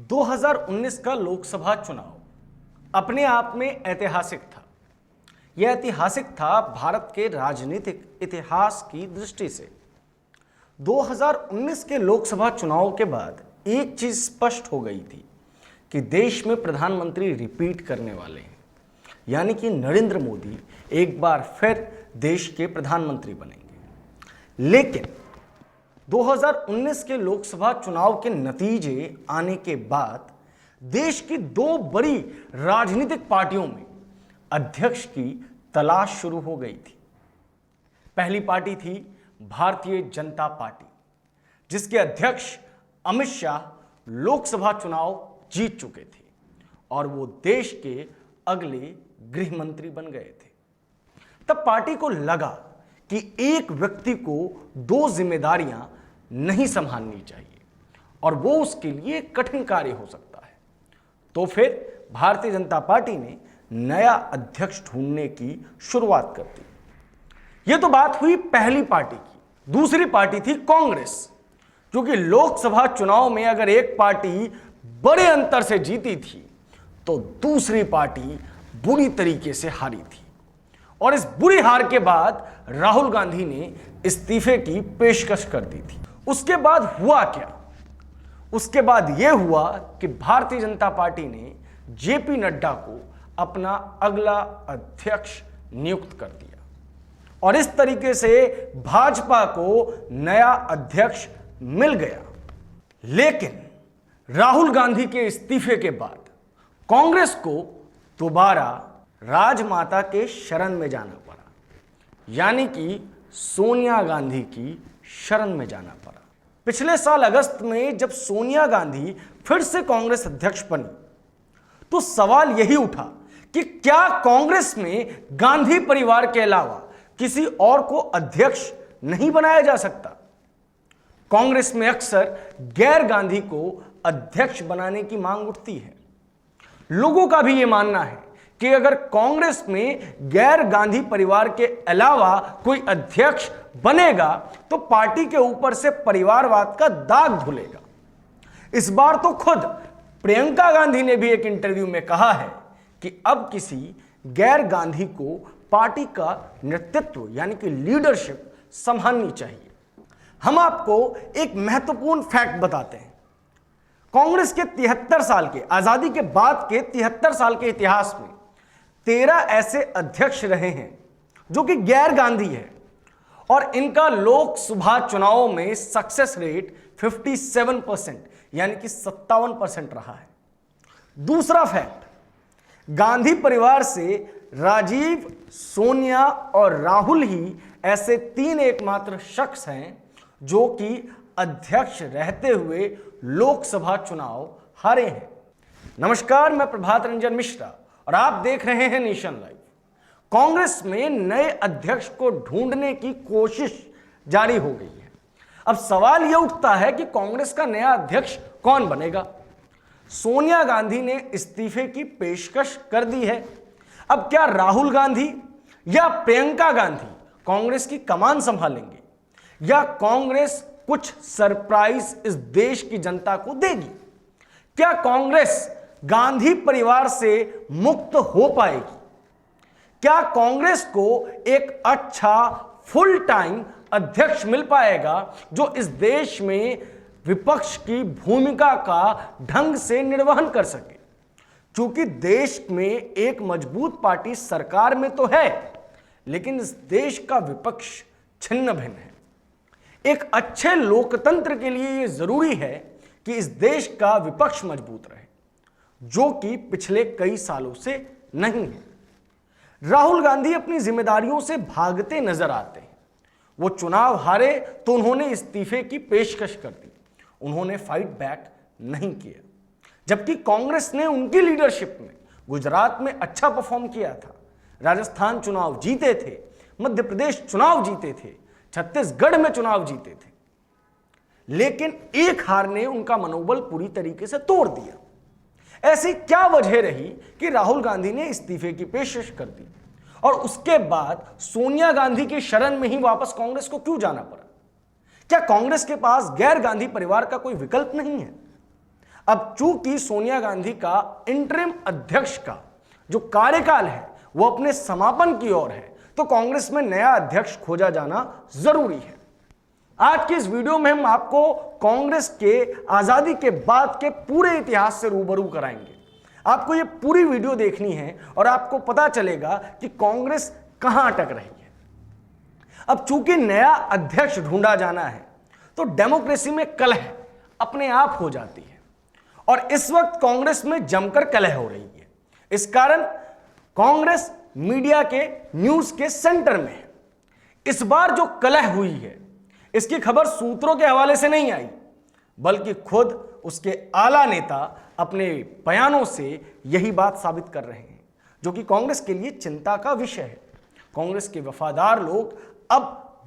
2019 का लोकसभा चुनाव अपने आप में ऐतिहासिक था। यह ऐतिहासिक था भारत के राजनीतिक इतिहास की दृष्टि से। 2019 के लोकसभा चुनाव के बाद एक चीज स्पष्ट हो गई थी कि देश में प्रधानमंत्री रिपीट करने वाले हैं, यानी कि नरेंद्र मोदी एक बार फिर देश के प्रधानमंत्री बनेंगे। लेकिन 2019 के लोकसभा चुनाव के नतीजे आने के बाद देश की दो बड़ी राजनीतिक पार्टियों में अध्यक्ष की तलाश शुरू हो गई थी। पहली पार्टी थी भारतीय जनता पार्टी, जिसके अध्यक्ष अमित शाह लोकसभा चुनाव जीत चुके थे और वो देश के अगले गृह मंत्री बन गए थे। तब पार्टी को लगा कि एक व्यक्ति को दो जिम्मेदारियां नहीं संभालनी चाहिए और वो उसके लिए कठिन कार्य हो सकता है। तो फिर भारतीय जनता पार्टी ने नया अध्यक्ष ढूंढने की शुरुआत कर दी। यह तो बात हुई पहली पार्टी की। दूसरी पार्टी थी कांग्रेस, क्योंकि लोकसभा चुनाव में अगर एक पार्टी बड़े अंतर से जीती थी तो दूसरी पार्टी बुरी तरीके से हारी थी। और इस बुरी हार के बाद राहुल गांधी ने इस्तीफे की पेशकश कर दी थी। उसके बाद हुआ क्या? उसके बाद यह हुआ कि भारतीय जनता पार्टी ने जेपी नड्डा को अपना अगला अध्यक्ष नियुक्त कर दिया और इस तरीके से भाजपा को नया अध्यक्ष मिल गया। लेकिन राहुल गांधी के इस्तीफे के बाद कांग्रेस को दोबारा राजमाता के शरण में जाना पड़ा, यानी कि सोनिया गांधी की शरण में जाना पड़ा। पिछले साल अगस्त में जब सोनिया गांधी फिर से कांग्रेस अध्यक्ष बनी तो सवाल यही उठा कि क्या कांग्रेस में गांधी परिवार के अलावा किसी और को अध्यक्ष नहीं बनाया जा सकता? कांग्रेस में अक्सर गैर गांधी को अध्यक्ष बनाने की मांग उठती है। लोगों का भी यह मानना है कि अगर कांग्रेस में गैर गांधी परिवार के अलावा कोई अध्यक्ष बनेगा तो पार्टी के ऊपर से परिवारवाद का दाग धुलेगा। इस बार तो खुद प्रियंका गांधी ने भी एक इंटरव्यू में कहा है कि अब किसी गैर गांधी को पार्टी का नेतृत्व यानी कि लीडरशिप संभालनी चाहिए। हम आपको एक महत्वपूर्ण फैक्ट बताते हैं। कांग्रेस के 73 साल के आजादी के बाद के 73 साल के इतिहास में 13 ऐसे अध्यक्ष रहे हैं जो कि गैर गांधी है और इनका लोकसभा चुनाव में सक्सेस रेट 57% यानी कि 57% रहा है। दूसरा फैक्ट, गांधी परिवार से राजीव, सोनिया और राहुल ही ऐसे 3 एकमात्र शख्स हैं जो कि अध्यक्ष रहते हुए लोकसभा चुनाव हारे हैं। नमस्कार, मैं प्रभात रंजन मिश्रा और आप देख रहे हैं नेशन लाइव। कांग्रेस में नए अध्यक्ष को ढूंढने की कोशिश जारी हो गई है। अब सवाल यह उठता है कि कांग्रेस का नया अध्यक्ष कौन बनेगा? सोनिया गांधी ने इस्तीफे की पेशकश कर दी है। अब क्या राहुल गांधी या प्रियंका गांधी कांग्रेस की कमान संभालेंगे या कांग्रेस कुछ सरप्राइज इस देश की जनता को देगी? क्या कांग्रेस गांधी परिवार से मुक्त हो पाएगी? क्या कांग्रेस को एक अच्छा फुल टाइम अध्यक्ष मिल पाएगा जो इस देश में विपक्ष की भूमिका का ढंग से निर्वहन कर सके? क्योंकि देश में एक मजबूत पार्टी सरकार में तो है, लेकिन इस देश का विपक्ष छिन्न भिन्न है। एक अच्छे लोकतंत्र के लिए यह जरूरी है कि इस देश का विपक्ष मजबूत रहे, जो कि पिछले कई सालों से नहीं है। राहुल गांधी अपनी जिम्मेदारियों से भागते नजर आते हैं। वो चुनाव हारे तो उन्होंने इस्तीफे की पेशकश कर दी, उन्होंने फाइट बैक नहीं किया। जबकि कांग्रेस ने उनकी लीडरशिप में गुजरात में अच्छा परफॉर्म किया था, राजस्थान चुनाव जीते थे, मध्य प्रदेश चुनाव जीते थे, छत्तीसगढ़ में चुनाव जीते थे, लेकिन एक हार ने उनका मनोबल पूरी तरीके से तोड़ दिया। ऐसी क्या वजह रही कि राहुल गांधी ने इस्तीफे की पेशकश कर दी और उसके बाद सोनिया गांधी की शरण में ही वापस कांग्रेस को क्यों जाना पड़ा? क्या कांग्रेस के पास गैर गांधी परिवार का कोई विकल्प नहीं है? अब चूंकि सोनिया गांधी का इंटरिम अध्यक्ष का जो कार्यकाल है वो अपने समापन की ओर है, तो कांग्रेस में नया अध्यक्ष खोजा जाना जरूरी है। आज की इस वीडियो में हम आपको कांग्रेस के आजादी के बाद के पूरे इतिहास से रूबरू कराएंगे। आपको ये पूरी वीडियो देखनी है और आपको पता चलेगा कि कांग्रेस कहां अटक रही है। अब चूंकि नया अध्यक्ष ढूंढा जाना है तो डेमोक्रेसी में कलह अपने आप हो जाती है और इस वक्त कांग्रेस में जमकर कलह हो रही है। इस कारण कांग्रेस मीडिया के न्यूज के सेंटर में है। इस बार जो कलह हुई है इसकी खबर सूत्रों के हवाले से नहीं आई, बल्कि खुद उसके आला नेता अपने बयानों से यही बात साबित कर रहे हैं, जो कि कांग्रेस के लिए चिंता का विषय है। कांग्रेस के वफादार लोग अब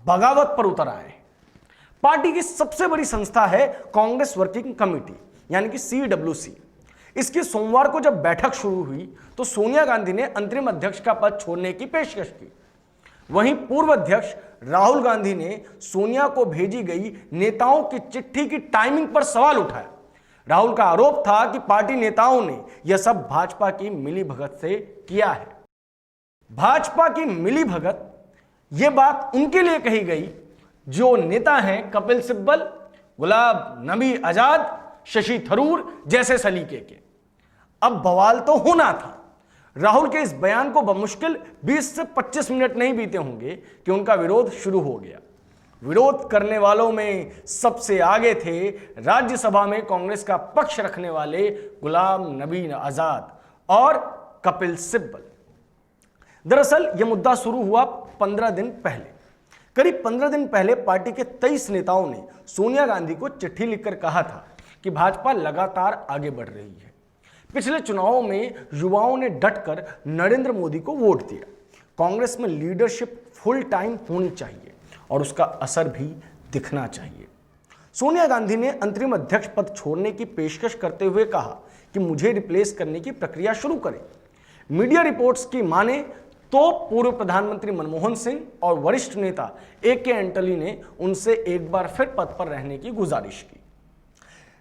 बगावत पर उतर आए हैं। पार्टी की सबसे बड़ी संस्था है कांग्रेस वर्किंग कमेटी यानी कि CWC। इसकी सोमवार को जब बैठक शुरू हुई तो सोनिया गांधी ने अंतरिम अध्यक्ष का पद छोड़ने की पेशकश की। वहीं पूर्व अध्यक्ष राहुल गांधी ने सोनिया को भेजी गई नेताओं की चिट्ठी की टाइमिंग पर सवाल उठाया। राहुल का आरोप था कि पार्टी नेताओं ने यह सब भाजपा की मिलीभगत से किया है। भाजपा की मिलीभगत यह बात उनके लिए कही गई जो नेता हैं कपिल सिब्बल, गुलाम नबी आजाद, शशि थरूर जैसे सलीके के। अब बवाल तो होना था। राहुल के इस बयान को बमुश्किल 20 से 25 मिनट नहीं बीते होंगे कि उनका विरोध शुरू हो गया। विरोध करने वालों में सबसे आगे थे राज्यसभा में कांग्रेस का पक्ष रखने वाले गुलाम नबी आजाद और कपिल सिब्बल। दरअसल यह मुद्दा शुरू हुआ 15 दिन पहले। करीब 15 दिन पहले पार्टी के 23 नेताओं ने सोनिया गांधी को चिट्ठी लिखकर कहा था कि भाजपा लगातार आगे बढ़ रही है। पिछले चुनावों में युवाओं ने डटकर नरेंद्र मोदी को वोट दिया। कांग्रेस में लीडरशिप फुल टाइम होनी चाहिए और उसका असर भी दिखना चाहिए। सोनिया गांधी ने अंतरिम अध्यक्ष पद छोड़ने की पेशकश करते हुए कहा कि मुझे रिप्लेस करने की प्रक्रिया शुरू करें। मीडिया रिपोर्ट्स की माने तो पूर्व प्रधानमंत्री मनमोहन सिंह और वरिष्ठ नेता AK एंटनी ने उनसे एक बार फिर पद पर रहने की गुजारिश की।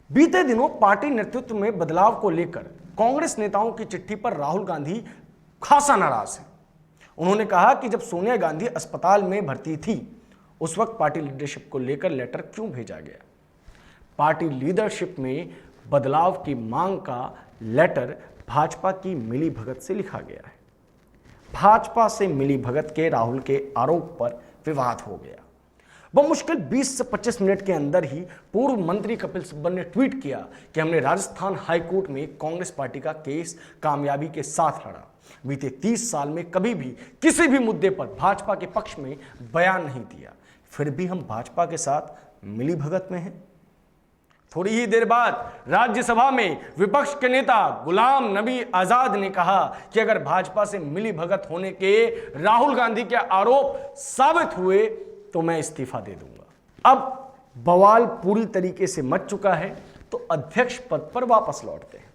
बीते दिनों पार्टी नेतृत्व में बदलाव को लेकर कांग्रेस नेताओं की चिट्ठी पर राहुल गांधी खासा नाराज हैं। उन्होंने कहा कि जब सोनिया गांधी अस्पताल में भर्ती थी उस वक्त पार्टी लीडरशिप को लेकर लेटर क्यों भेजा गया। पार्टी लीडरशिप में बदलाव की मांग का लेटर भाजपा की मिलीभगत से लिखा गया है। भाजपा से मिलीभगत के राहुल के आरोप पर विवाद हो गया। बमुश्किल 20 से 25 मिनट के अंदर ही पूर्व मंत्री कपिल सिब्बल ने ट्वीट किया कि हमने राजस्थान हाईकोर्ट में कांग्रेस पार्टी का केस कामयाबी के साथ लड़ा। बीते 30 साल में कभी भी किसी भी मुद्दे पर भाजपा के पक्ष में बयान नहीं दिया, फिर भी हम भाजपा के साथ मिलीभगत में हैं। थोड़ी ही देर बाद राज्यसभा में विपक्ष के नेता गुलाम नबी आजाद ने कहा कि अगर भाजपा से मिलीभगत होने के राहुल गांधी के आरोप साबित हुए तो मैं इस्तीफा दे दूंगा। अब बवाल पूरी तरीके से मच चुका है तो अध्यक्ष पद पर वापस लौटते हैं।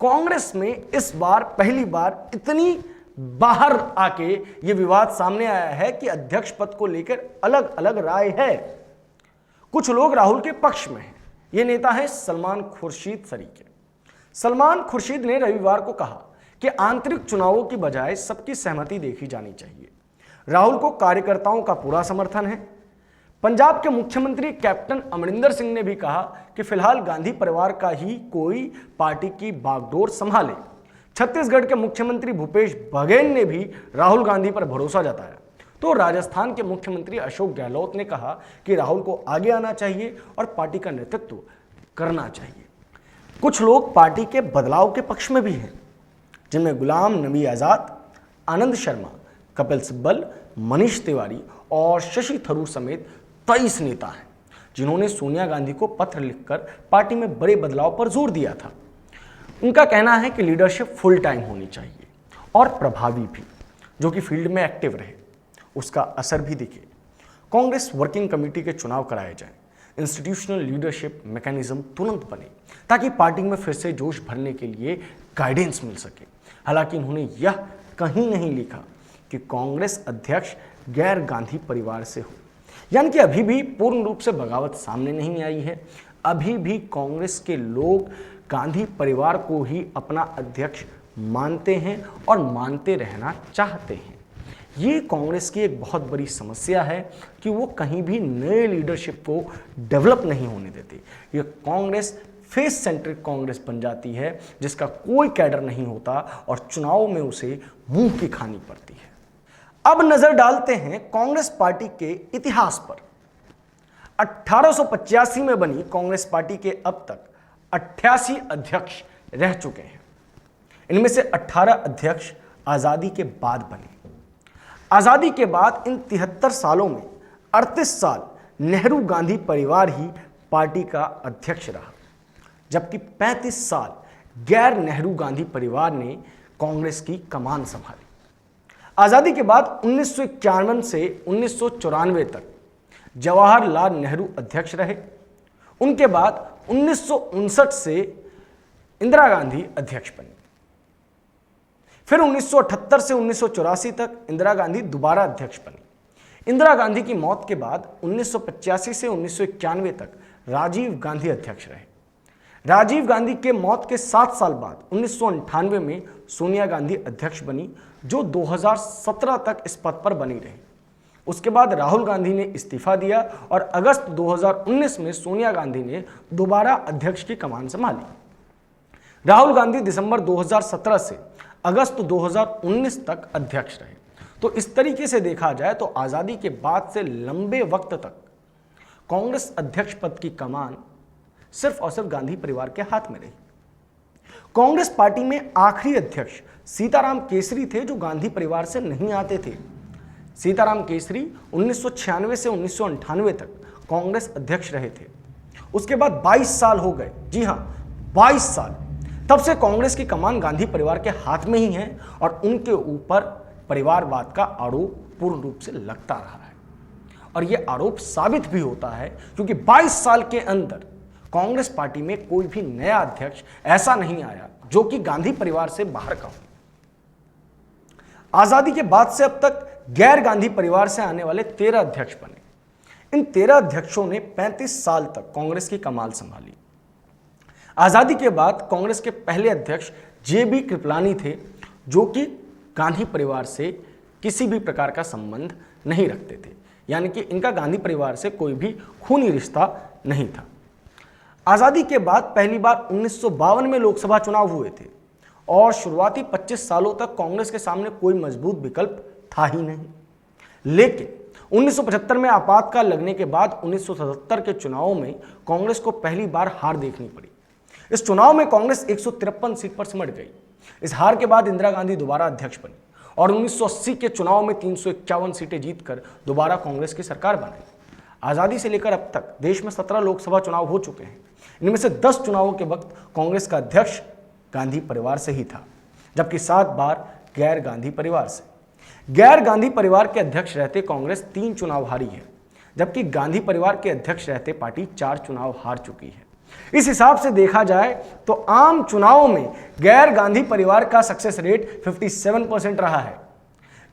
कांग्रेस में इस बार पहली बार इतनी बाहर आके ये विवाद सामने आया है कि अध्यक्ष पद को लेकर अलग अलग राय है। कुछ लोग राहुल के पक्ष में हैं। ये नेता है सलमान खुर्शीद सरीके। सलमान खुर्शीद ने रविवार को कहा कि आंतरिक चुनावों की बजाय सबकी सहमति देखी जानी चाहिए। राहुल को कार्यकर्ताओं का पूरा समर्थन है। पंजाब के मुख्यमंत्री कैप्टन अमरिंदर सिंह ने भी कहा कि फिलहाल गांधी परिवार का ही कोई पार्टी की बागडोर संभाले। छत्तीसगढ़ के मुख्यमंत्री भूपेश बघेल ने भी राहुल गांधी पर भरोसा जताया। तो राजस्थान के मुख्यमंत्री अशोक गहलोत ने कहा कि राहुल को आगे आना चाहिए और पार्टी का नेतृत्व करना चाहिए। कुछ लोग पार्टी के बदलाव के पक्ष में भी हैं, जिनमें गुलाम नबी आजाद, आनंद शर्मा, कपिल सिब्बल, मनीष तिवारी और शशि थरूर समेत 23 नेता हैं, जिन्होंने सोनिया गांधी को पत्र लिखकर पार्टी में बड़े बदलाव पर जोर दिया था। उनका कहना है कि लीडरशिप फुल टाइम होनी चाहिए और प्रभावी भी, जो कि फील्ड में एक्टिव रहे, उसका असर भी दिखे। कांग्रेस वर्किंग कमेटी के चुनाव कराए जाएं, इंस्टीट्यूशनल लीडरशिप मैकेनिज्म तुरंत बने ताकि पार्टी में फिर से जोश भरने के लिए गाइडेंस मिल सके। हालांकि उन्होंने यह कहीं नहीं लिखा कि कांग्रेस अध्यक्ष गैर गांधी परिवार से हो, यानी कि अभी भी पूर्ण रूप से बगावत सामने नहीं आई है। अभी भी कांग्रेस के लोग गांधी परिवार को ही अपना अध्यक्ष मानते हैं और मानते रहना चाहते हैं। ये कांग्रेस की एक बहुत बड़ी समस्या है कि वो कहीं भी नए लीडरशिप को डेवलप नहीं होने देती। ये कांग्रेस फेस सेंट्रिक कांग्रेस बन जाती है जिसका कोई कैडर नहीं होता और चुनाव में उसे मुंह की खानी पड़ती है। अब नजर डालते हैं कांग्रेस पार्टी के इतिहास पर। 1885 में बनी कांग्रेस पार्टी के अब तक 88 अध्यक्ष रह चुके हैं। इनमें से 18 अध्यक्ष आजादी के बाद बने। आजादी के बाद इन 73 सालों में 38 साल नेहरू गांधी परिवार ही पार्टी का अध्यक्ष रहा, जबकि 35 साल गैर नेहरू गांधी परिवार ने कांग्रेस की कमान संभाली। आजादी के बाद 1951 से 1994 तक जवाहरलाल नेहरू अध्यक्ष रहे। उनके बाद 1959 से इंदिरा गांधी अध्यक्ष बनी। फिर 1978 से 1984 तक इंदिरा गांधी दोबारा अध्यक्ष बनी। इंदिरा गांधी की मौत के बाद 1985 से 1991 तक राजीव गांधी अध्यक्ष रहे। राजीव गांधी के मौत के 7 साल बाद 1998 में सोनिया गांधी अध्यक्ष बनी, जो 2017 तक इस पद पर बनी रही। उसके बाद राहुल गांधी ने इस्तीफा दिया और अगस्त 2019 में सोनिया गांधी ने दोबारा अध्यक्ष की कमान संभाली। राहुल गांधी दिसंबर 2017 से अगस्त 2019 तक अध्यक्ष रहे। तो इस तरीके से देखा जाए तो आजादी के बाद से लंबे वक्त तक कांग्रेस अध्यक्ष पद की कमान सिर्फ और सिर्फ गांधी परिवार के हाथ में रही। कांग्रेस पार्टी में आखिरी अध्यक्ष सीताराम केसरी थे, जो गांधी परिवार से नहीं आते थे। सीताराम केसरी 1996 से 1998 तक कांग्रेस अध्यक्ष रहे थे। उसके बाद 22 साल हो गए, जी हां 22 साल, तब से कांग्रेस की कमान गांधी परिवार के हाथ में ही है और उनके ऊपर परिवारवाद का आरोप पूर्ण रूप से लगता रहा है। और यह आरोप साबित भी होता है क्योंकि 22 साल के अंदर कांग्रेस पार्टी में कोई भी नया अध्यक्ष ऐसा नहीं आया जो कि गांधी परिवार से बाहर का हो। आजादी के बाद से अब तक गैर गांधी परिवार से आने वाले 13 अध्यक्ष बने। इन 13 अध्यक्षों ने 35 साल तक कांग्रेस की कमान संभाली। आजादी के बाद कांग्रेस के पहले अध्यक्ष जेबी कृपलानी थे, जो कि गांधी परिवार से किसी भी प्रकार का संबंध नहीं रखते थे, यानी कि इनका गांधी परिवार से कोई भी खूनी रिश्ता नहीं था। आजादी के बाद पहली बार 1952 में लोकसभा चुनाव हुए थे और शुरुआती 25 सालों तक कांग्रेस के सामने कोई मजबूत विकल्प था ही नहीं। लेकिन 1975 में आपातकाल लगने के बाद 1977 के चुनावों में कांग्रेस को पहली बार हार देखनी पड़ी। इस चुनाव में कांग्रेस 153 सीट पर सिमट गई। इस हार के बाद इंदिरा गांधी दोबारा अध्यक्ष बनी और 1980 के चुनाव में 351 सीटें जीतकर दोबारा कांग्रेस की सरकार बनाई। आजादी से लेकर अब तक देश में 17 लोकसभा चुनाव हो चुके हैं। इनमें से 10 चुनावों के वक्त कांग्रेस का अध्यक्ष गांधी परिवार से ही था, जबकि 7 बार गैर गांधी परिवार से। गैर गांधी परिवार के अध्यक्ष रहते कांग्रेस 3 चुनाव हारी है, जबकि गांधी परिवार के अध्यक्ष रहते पार्टी 4 चुनाव हार चुकी है। इस हिसाब से देखा जाए तो आम चुनावों में गैर गांधी परिवार का सक्सेस रेट 57% रहा है।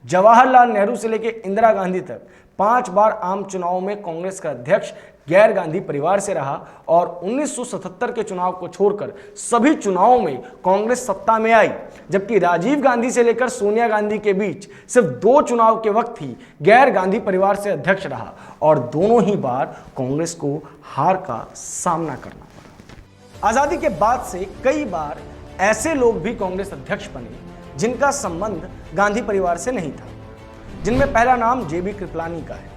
जवाहरलाल नेहरू से लेकर इंदिरा गांधी तक 5 बार आम चुनावों में कांग्रेस का अध्यक्ष गैर गांधी परिवार से रहा और 1977 के चुनाव को छोड़कर सभी चुनावों में कांग्रेस सत्ता में आई, जबकि राजीव गांधी से लेकर सोनिया गांधी के बीच सिर्फ 2 चुनाव के वक्त ही गैर गांधी परिवार से अध्यक्ष रहा और दोनों ही बार कांग्रेस को हार का सामना करना पड़ा। आजादी के बाद से कई बार ऐसे लोग भी कांग्रेस अध्यक्ष बने जिनका संबंध गांधी परिवार से नहीं था, जिनमें पहला नाम जेबी कृपलानी का है,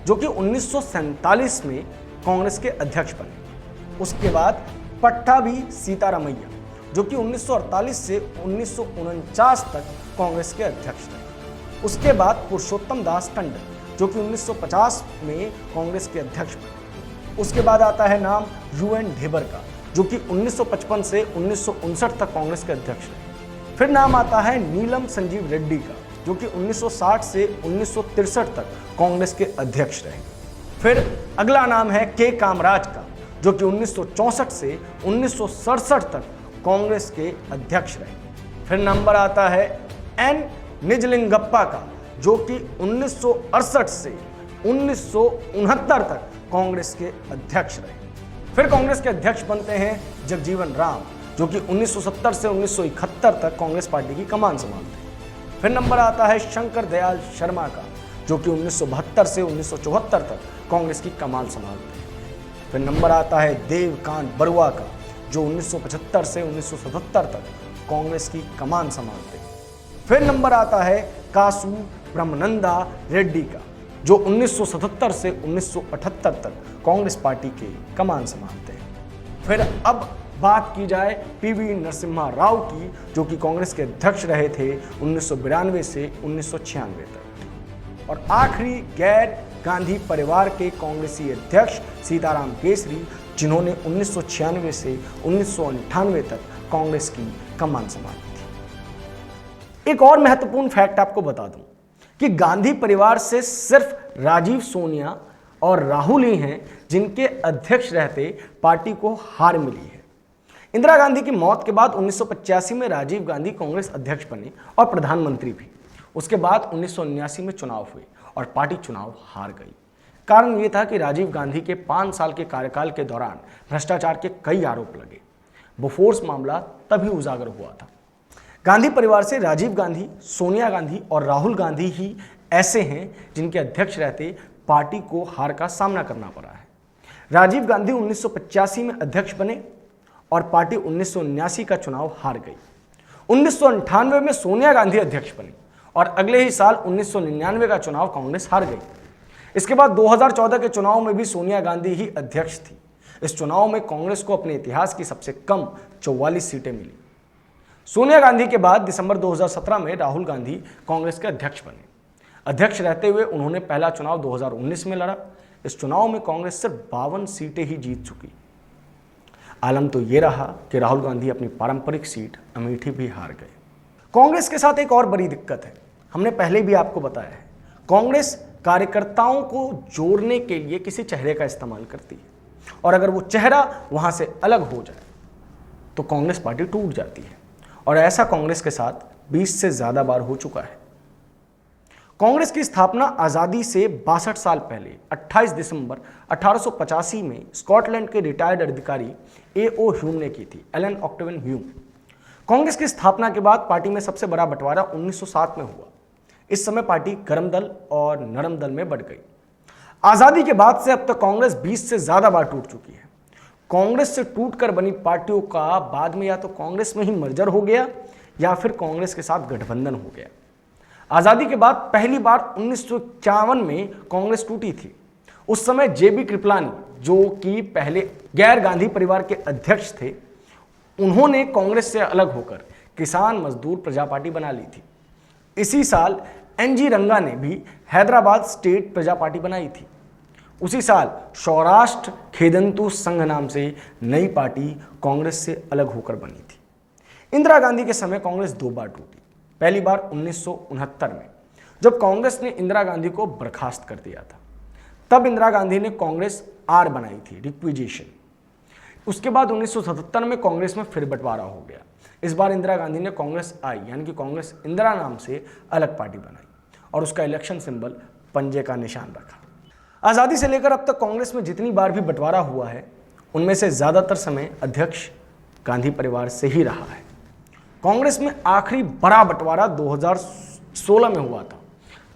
जो कि 1947 में कांग्रेस के अध्यक्ष बने। उसके बाद पट्टाभी सीतारामैया, जो कि 1948 से 1949 तक कांग्रेस के अध्यक्ष रहे। उसके बाद पुरुषोत्तम दास टंडन, जो कि 1950 में कांग्रेस के अध्यक्ष बने। उसके बाद आता है नाम UN ढेबर का, जो कि 1955 से 1959 तक कांग्रेस के अध्यक्ष रहे। फिर नाम आता है नीलम संजीव रेड्डी का, जो कि 1960 से 1963 तक कांग्रेस के अध्यक्ष रहे। फिर अगला नाम है के कामराज का, जो कि 1964 से 1967 तक कांग्रेस के अध्यक्ष रहे। फिर नंबर आता है N निजलिंगप्पा का, जो कि 1968 से 1969 तक कांग्रेस के अध्यक्ष रहे। फिर कांग्रेस के अध्यक्ष बनते हैं जगजीवन राम, जो कि 1970 से 1971 तक कांग्रेस पार्टी की कमान संभालते हैं। फिर नंबर आता है शंकर दयाल शर्मा का, जो कि 1972 से 1974 तक कांग्रेस की कमान संभालते हैं। फिर नंबर आता है देवकांत बरुआ का, जो 1975 से 1977 तक कांग्रेस की कमान संभालते हैं। फिर नंबर आता है कासू ब्रह्मानंदा रेड्डी का, जो 1977 से 1978 तक कांग्रेस पार्टी के कमान संभालते हैं। फिर अब बात की जाए पीवी नरसिम्हा राव की, जो कि कांग्रेस के अध्यक्ष रहे थे 1992 से 1996 तक। और आखिरी गैर गांधी परिवार के कांग्रेसी अध्यक्ष सीताराम केसरी, जिन्होंने 1996 से 1998 तक कांग्रेस की कमान संभाली थी। एक और महत्वपूर्ण फैक्ट आपको बता दूं कि गांधी परिवार से सिर्फ राजीव, सोनिया और राहुल ही हैं जिनके अध्यक्ष रहते पार्टी को हार मिली है। इंदिरा गांधी की मौत के बाद 1985 में राजीव गांधी कांग्रेस अध्यक्ष बने और प्रधानमंत्री भी। उसके बाद 1979 में चुनाव हुए और पार्टी चुनाव हार गई। कारण यह था कि राजीव गांधी के 5 साल के कार्यकाल के दौरान भ्रष्टाचार के कई आरोप लगे। बोफोर्स मामला तभी उजागर हुआ था। गांधी परिवार से राजीव गांधी, सोनिया गांधी और राहुल गांधी ही ऐसे हैं जिनके अध्यक्ष रहते पार्टी को हार का सामना करना पड़ा है। राजीव गांधी 1985 में अध्यक्ष बने और पार्टी 1979 का चुनाव हार गई। 1998 में सोनिया गांधी अध्यक्ष बनी और अगले ही साल 1999 का चुनाव कांग्रेस हार गई। इसके बाद 2014 के चुनाव में भी सोनिया गांधी ही अध्यक्ष थी। इस चुनाव में कांग्रेस को अपने इतिहास की सबसे कम 44 सीटें मिली। सोनिया गांधी के बाद दिसंबर 2017 में राहुल गांधी कांग्रेस के अध्यक्ष बने। अध्यक्ष रहते हुए उन्होंने पहला चुनाव 2019 में लड़ा। इस चुनाव में कांग्रेस सिर्फ 52 सीटें ही जीत चुकी। आलम तो ये रहा कि राहुल गांधी अपनी पारंपरिक सीट अमेठी भी हार गए। कांग्रेस के साथ एक और बड़ी दिक्कत है, हमने पहले भी आपको बताया है। कांग्रेस कार्यकर्ताओं को जोड़ने के लिए किसी चेहरे का इस्तेमाल करती है और अगर वो चेहरा वहां से अलग हो जाए तो कांग्रेस पार्टी टूट जाती है और ऐसा कांग्रेस के साथ 20 से ज्यादा बार हो चुका है। कांग्रेस की स्थापना आजादी से 62 साल पहले 28 दिसंबर 1885 में स्कॉटलैंड के रिटायर्ड अधिकारी A.O. ह्यूम ने की थी, एलन ऑक्टेवियन ह्यूम। कांग्रेस की स्थापना के बाद पार्टी में सबसे बड़ा बंटवारा 1907 में हुआ। इस समय पार्टी गर्म दल और नरम दल में बढ़ गई। आजादी के बाद से अब तक कांग्रेस 20 से ज्यादा बार टूट चुकी है। कांग्रेस से टूटकर बनी पार्टियों का बाद में या तो कांग्रेस में ही मर्जर हो गया या फिर कांग्रेस के साथ गठबंधन हो गया। आजादी के बाद पहली बार 1951 में कांग्रेस टूटी थी। उस समय जेबी कृपलानी, जो कि पहले गैर गांधी परिवार के अध्यक्ष थे, उन्होंने कांग्रेस से अलग होकर किसान मजदूर प्रजा पार्टी बना ली थी। इसी साल एनजी रंगा ने भी हैदराबाद स्टेट प्रजा पार्टी बनाई थी। उसी साल सौराष्ट्र खेदंतु संघ नाम से नई पार्टी कांग्रेस से अलग होकर बनी थी। इंदिरा गांधी के समय कांग्रेस 2 बार टूटी। पहली बार 1969 में, जब कांग्रेस ने इंदिरा गांधी को बर्खास्त कर दिया था। तब इंदिरा गांधी ने कांग्रेस आर बनाई थी, रिक्विजिशन। उसके बाद 1977 में कांग्रेस में फिर बंटवारा हो गया। इस बार इंदिरा गांधी ने कांग्रेस आई यानी कि कांग्रेस इंदिरा नाम से अलग पार्टी बनाई और उसका इलेक्शन सिंबल पंजे का निशान रखा। आज़ादी से लेकर अब तक कांग्रेस में जितनी बार भी बंटवारा हुआ है, उनमें से ज़्यादातर समय अध्यक्ष गांधी परिवार से ही रहा है। कांग्रेस में आखिरी बड़ा बंटवारा 2016 में हुआ था।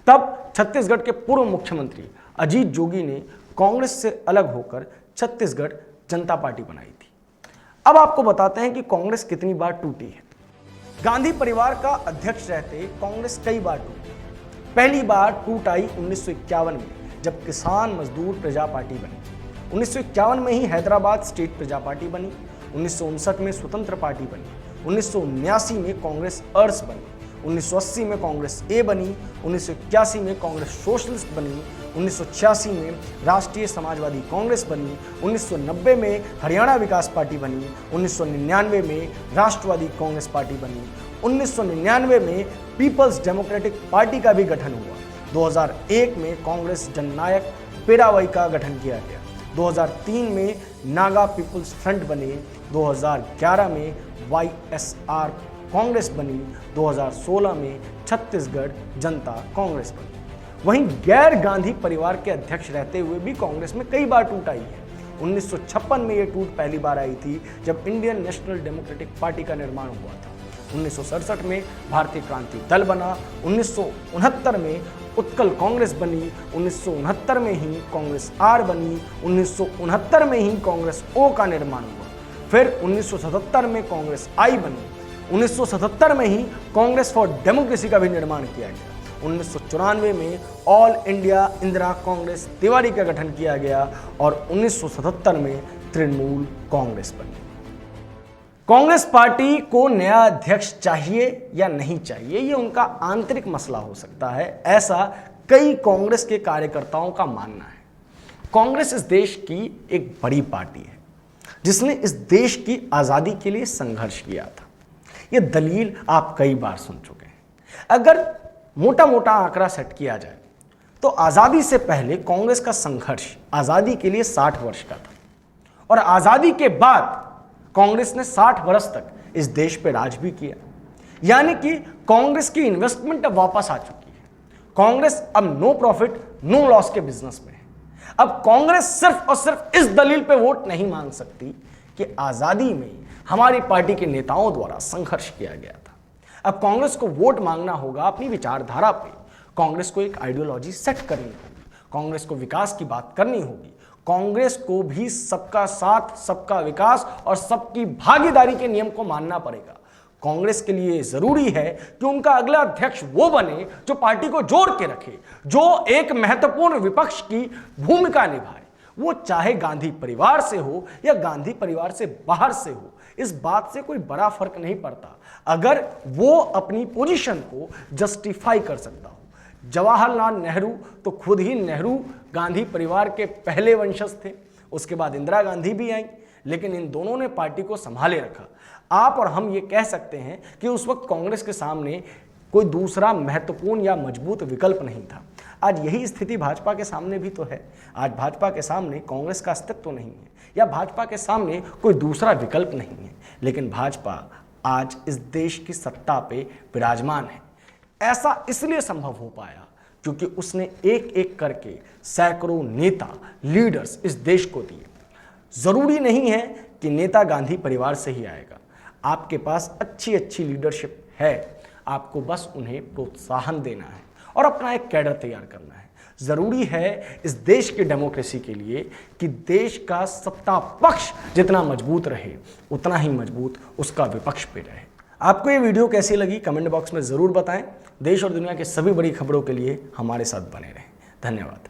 तब छत्तीसगढ़ के पूर्व मुख्यमंत्री अजीत जोगी ने कांग्रेस से अलग होकर छत्तीसगढ़ जनता पार्टी बनाई थी। अब आपको बताते हैं कि कांग्रेस कितनी बार टूटी है। गांधी परिवार का अध्यक्ष रहते कांग्रेस कई बार टूटी। पहली बार टूट आई 1951 में, जब किसान मजदूर प्रजा पार्टी बनी। 1951 में ही हैदराबाद स्टेट प्रजा पार्टी बनी। 1959 में स्वतंत्र पार्टी बनी। 1979 में कांग्रेस अर्स बनी। 1980 में कांग्रेस ए बनी। 1981 में कांग्रेस सोशलिस्ट बनी। 1986 में राष्ट्रीय समाजवादी कांग्रेस बनी। 1990 में हरियाणा विकास पार्टी बनी। 1999 में राष्ट्रवादी कांग्रेस पार्टी बनी। 1999 में पीपल्स डेमोक्रेटिक पार्टी का भी गठन हुआ। 2001 में कांग्रेस जननायक पेरावाई का गठन किया गया। 2003 में नागा पीपुल्स फ्रंट बने। 2011 में YSR कांग्रेस बनी। 2016 में छत्तीसगढ़ जनता कांग्रेस बनी। वहीं गैर गांधी परिवार के अध्यक्ष रहते हुए भी कांग्रेस में कई बार टूट आई है। 1956 में ये टूट पहली बार आई थी जब इंडियन नेशनल डेमोक्रेटिक पार्टी का निर्माण हुआ था। 1967 में भारतीय क्रांति दल बना, 1969 में उत्कल कांग्रेस बनी, 1969 में ही कांग्रेस आर बनी, 1969 में ही कांग्रेस ओ का निर्माण हुआ, फिर 1977 में कांग्रेस आई बनी, 1977 में ही कांग्रेस फॉर डेमोक्रेसी का भी निर्माण किया गया, 1994 में ऑल इंडिया इंदिरा कांग्रेस तिवारी का गठन किया गया और 1977 में तृणमूल कांग्रेस बनी। कांग्रेस पार्टी को नया अध्यक्ष चाहिए या नहीं चाहिए, ये उनका आंतरिक मसला हो सकता है, ऐसा कई कांग्रेस के कार्यकर्ताओं का मानना है। कांग्रेस इस देश की एक बड़ी पार्टी है जिसने इस देश की आज़ादी के लिए संघर्ष किया था। ये दलील आप कई बार सुन चुके हैं। अगर मोटा मोटा आंकड़ा सेट किया जाए तो आज़ादी से पहले कांग्रेस का संघर्ष आज़ादी के लिए 60 वर्ष का था और आज़ादी के बाद कांग्रेस ने 60 वर्ष तक इस देश पे राज भी किया। यानी कि कांग्रेस की इन्वेस्टमेंट अब वापस आ चुकी है। कांग्रेस अब नो प्रॉफिट नो लॉस के बिजनेस में है। अब कांग्रेस सिर्फ और सिर्फ इस दलील पे वोट नहीं मांग सकती कि आज़ादी में हमारी पार्टी के नेताओं द्वारा संघर्ष किया गया था। अब कांग्रेस को वोट मांगना होगा अपनी विचारधारा पे। कांग्रेस को एक आइडियोलॉजी सेट करनी होगी, कांग्रेस को विकास की बात करनी होगी, कांग्रेस को भी सबका साथ, सबका विकास और सबकी भागीदारी के नियम को मानना पड़ेगा। कांग्रेस के लिए जरूरी है कि उनका अगला अध्यक्ष वो बने जो पार्टी को जोड़ के रखे, जो एक महत्वपूर्ण विपक्ष की भूमिका निभाए। वो चाहे गांधी परिवार से हो या गांधी परिवार से बाहर से हो, इस बात से कोई बड़ा फर्क नहीं पड़ता अगर वो अपनी पोजीशन को जस्टिफाई कर सकता हो। जवाहरलाल नेहरू तो खुद ही नेहरू गांधी परिवार के पहले वंशज थे, उसके बाद इंदिरा गांधी भी आई, लेकिन इन दोनों ने पार्टी को संभाले रखा। आप और हम ये कह सकते हैं कि उस वक्त कांग्रेस के सामने कोई दूसरा महत्वपूर्ण या मजबूत विकल्प नहीं था। आज यही स्थिति भाजपा के सामने भी तो है। आज भाजपा के सामने कांग्रेस का अस्तित्व नहीं है या भाजपा के सामने कोई दूसरा विकल्प नहीं है, लेकिन भाजपा आज इस देश की सत्ता पे विराजमान है। ऐसा इसलिए संभव हो पाया क्योंकि उसने एक एक करके सैकड़ों नेता, लीडर्स इस देश को दिए। जरूरी नहीं है कि नेता गांधी परिवार से ही आएगा। आपके पास अच्छी अच्छी लीडरशिप है, आपको बस उन्हें प्रोत्साहन देना है और अपना एक कैडर तैयार करना है। जरूरी है इस देश की डेमोक्रेसी के लिए कि देश का सत्ता पक्ष जितना मजबूत रहे उतना ही मजबूत उसका विपक्ष भी रहे। आपको ये वीडियो कैसी लगी कमेंट बॉक्स में जरूर बताएं। देश और दुनिया की सभी बड़ी खबरों के लिए हमारे साथ बने रहें। धन्यवाद।